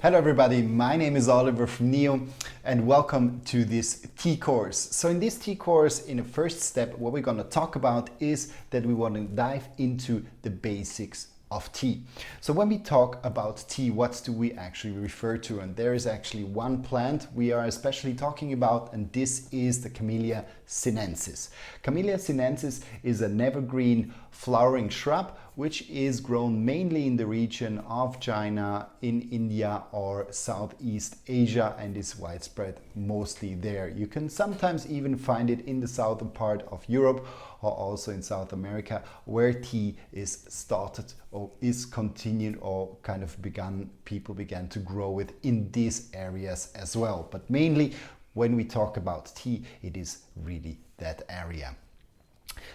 Hello everybody, my name is Oliver from NEO and welcome to this tea course. So in this tea course, in the first step, what we're going to talk about is that we want to dive into the basics of tea. So when we talk about tea, what do we actually refer to? And there is actually one plant we are especially talking about, and this is the Camelia sinensis. Camelia sinensis is an evergreen flowering shrub which is grown mainly in the region of China, in India or Southeast Asia, and is widespread mostly there. You can sometimes even find it in the southern part of Europe or also in South America, where tea is started or is continued or kind of people began to grow it in these areas as well. But mainly when we talk about tea, it is really that area.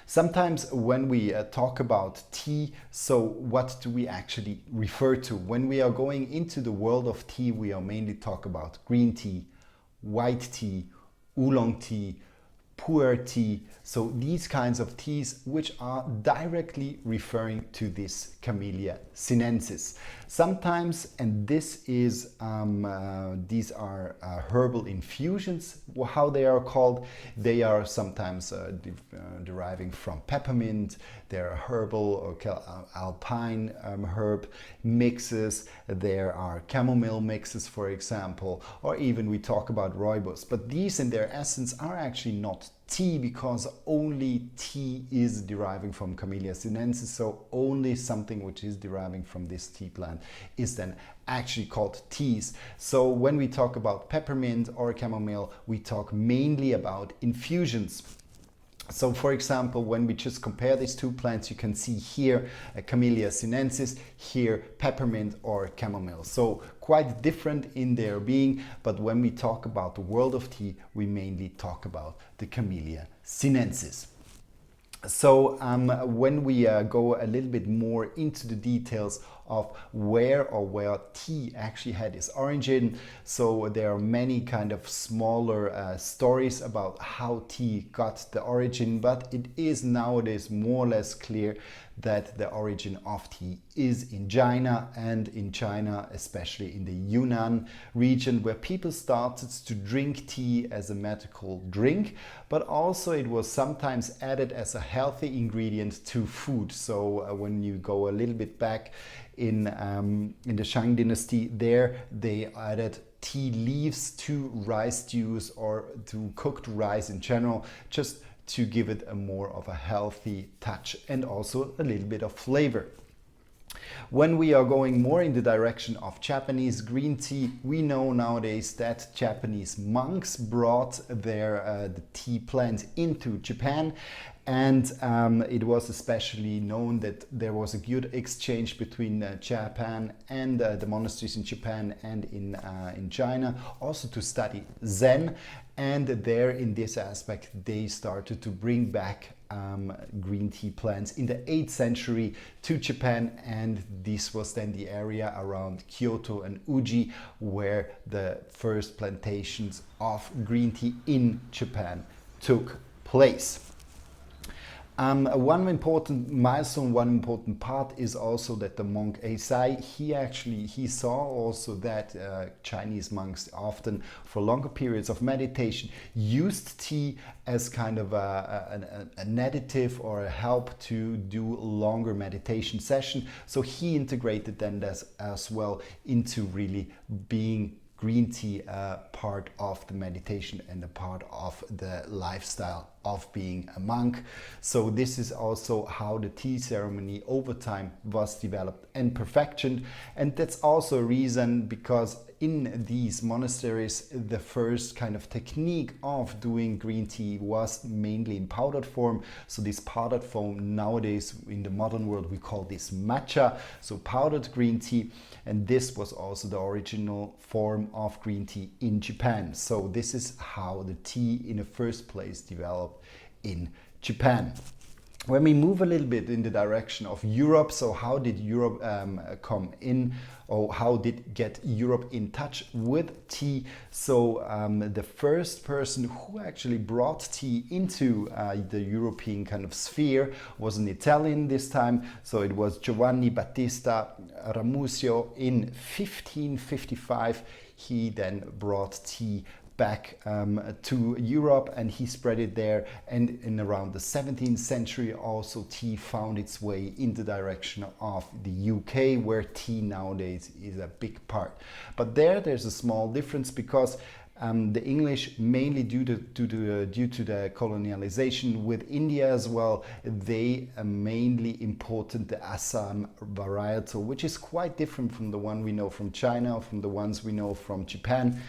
Sometimes when we talk about tea, so what do we actually refer to? When we are going into the world of tea, we are mainly talk about green tea, white tea, oolong tea, pu'er tea. So these kinds of teas which are directly referring to this Camelia sinensis. Sometimes, and this is these are herbal infusions, how they are called. They are sometimes deriving from peppermint. There are herbal or alpine herb mixes. There are chamomile mixes, for example, or even we talk about rooibos. But these in their essence are actually not tea, because only tea is deriving from Camelia sinensis, so only something which is deriving from this tea plant is then actually called teas. So when we talk about peppermint or chamomile, we talk mainly about infusions. So for example, when we just compare these two plants, you can see here Camelia sinensis, here peppermint or chamomile. So quite different in their being, but when we talk about the world of tea, we mainly talk about the Camelia sinensis. So when we go a little bit more into the details of where tea actually had its origin, so there are many kind of smaller stories about how tea got the origin, but it is nowadays more or less clear that the origin of tea is in China, and in China, especially in the Yunnan region, where people started to drink tea as a medical drink, but also it was sometimes added as a healthy ingredient to food. So when you go a little bit back in the Shang dynasty, there they added tea leaves to rice stews or to cooked rice in general, just to give it a more of a healthy touch and also a little bit of flavor. When we are going more in the direction of Japanese green tea, we know nowadays that Japanese monks brought their the tea plant into Japan, and it was especially known that there was a good exchange between Japan and the monasteries in Japan and in China, also to study Zen. And there, in this aspect, they started to bring back green tea plants in the 8th century to Japan, and this was then the area around Kyoto and Uji where the first plantations of green tea in Japan took place. One important milestone, one important part is also that the monk Eisai, he saw also that Chinese monks often for longer periods of meditation used tea as kind of an additive or a help to do longer meditation session. So he integrated then as well into really being green tea part of the meditation and a part of the lifestyle of being a monk. So this is also how the tea ceremony over time was developed and perfected, and that's also a reason because in these monasteries the first kind of technique of doing green tea was mainly in powdered form. So this powdered form nowadays in the modern world we call this matcha, so powdered green tea, and this was also the original form of green tea in Japan. So this is how the tea in the first place developed in Japan. When we move a little bit in the direction of Europe, so how did Europe come in, or how did get Europe in touch with tea? So the first person who actually brought tea into the European kind of sphere was an Italian this time. So it was Giovanni Battista Ramusio in 1555. He then brought tea back to Europe, and he spread it there, and in around the 17th century also tea found its way in the direction of the UK, where tea nowadays is a big part. But there's a small difference, because the English, mainly due to the colonialization with India as well, they mainly imported the Assam varietal, which is quite different from the one we know from China, or from the ones we know from Japan.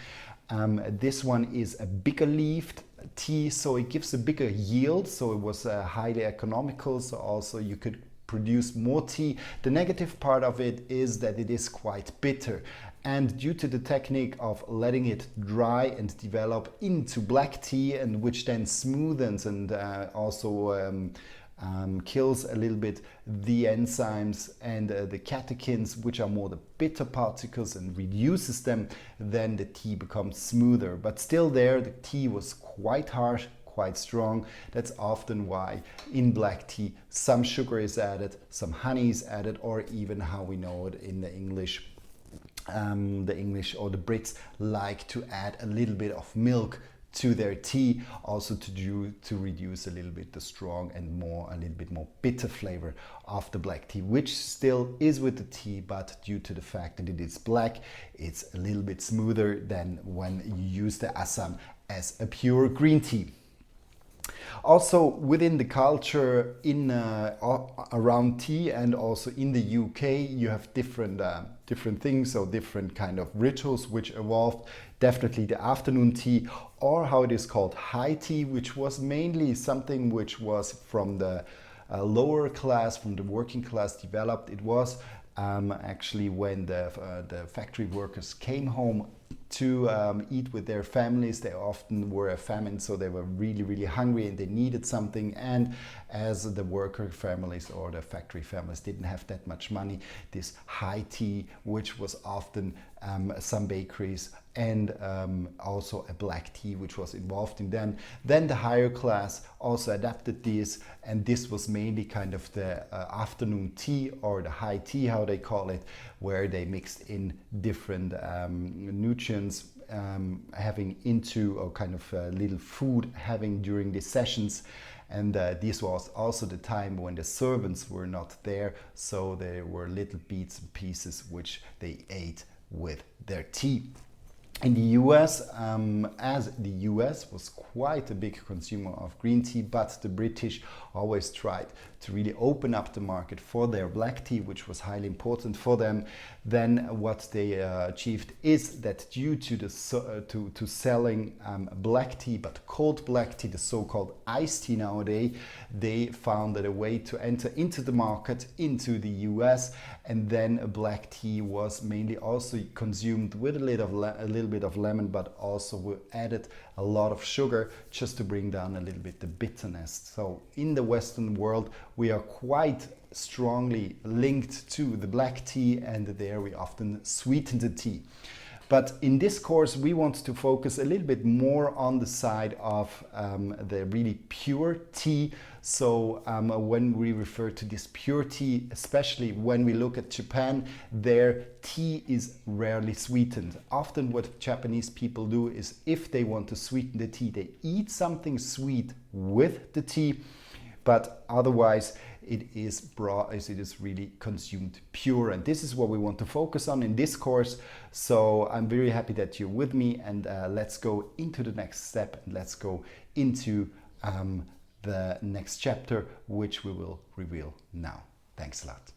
This one is a bigger leafed tea, so it gives a bigger yield, so it was highly economical, so also you could produce more tea. The negative part of it is that it is quite bitter, and due to the technique of letting it dry and develop into black tea, and which then smoothens and also kills a little bit the enzymes and the catechins, which are more the bitter particles, and reduces them, then the tea becomes smoother. But still there, the tea was quite harsh, quite strong. That's often why in black tea some sugar is added, some honey is added, or even how we know it in the English or the Brits like to add a little bit of milk to their tea, also to reduce a little bit the strong and a little bit more bitter flavor of the black tea, which still is with the tea, but due to the fact that it is black, it's a little bit smoother than when you use the Assam as a pure green tea. Also within the culture in around tea, and also in the UK, you have different things, so different kind of rituals which evolved. Definitely the afternoon tea, or how it is called high tea, which was mainly something which was from the lower class, from the working class developed. It was actually when the factory workers came home to eat with their families. They often were famine, so they were really, really hungry and they needed something. And as the worker families or the factory families didn't have that much money, this high tea, which was often some bakeries, and also a black tea which was involved in then the higher class also adapted this, and this was mainly kind of the afternoon tea, or the high tea, how they call it, where they mixed in different nutrients, having into, or kind of little food having during the sessions. And this was also the time when the servants were not there, so there were little bits and pieces which they ate with their tea. In the US, as the US was quite a big consumer of green tea, but the British always tried to really open up the market for their black tea, which was highly important for them. Then what they achieved is that due to to selling black tea, but cold black tea, the so-called iced tea nowadays, they found a way to enter into the market into the US, and then black tea was mainly also consumed with a little bit of lemon, but also we added a lot of sugar just to bring down a little bit the bitterness. So in the Western world, we are quite strongly linked to the black tea, and there we often sweeten the tea. But in this course, we want to focus a little bit more on the side of the really pure tea. So when we refer to this pure tea, especially when we look at Japan, their tea is rarely sweetened. Often what Japanese people do is, if they want to sweeten the tea, they eat something sweet with the tea, but otherwise it is really consumed pure. And this is what we want to focus on in this course. So I'm very happy that you're with me, and let's go into the next step, and let's go into the next chapter, which we will reveal now. Thanks a lot.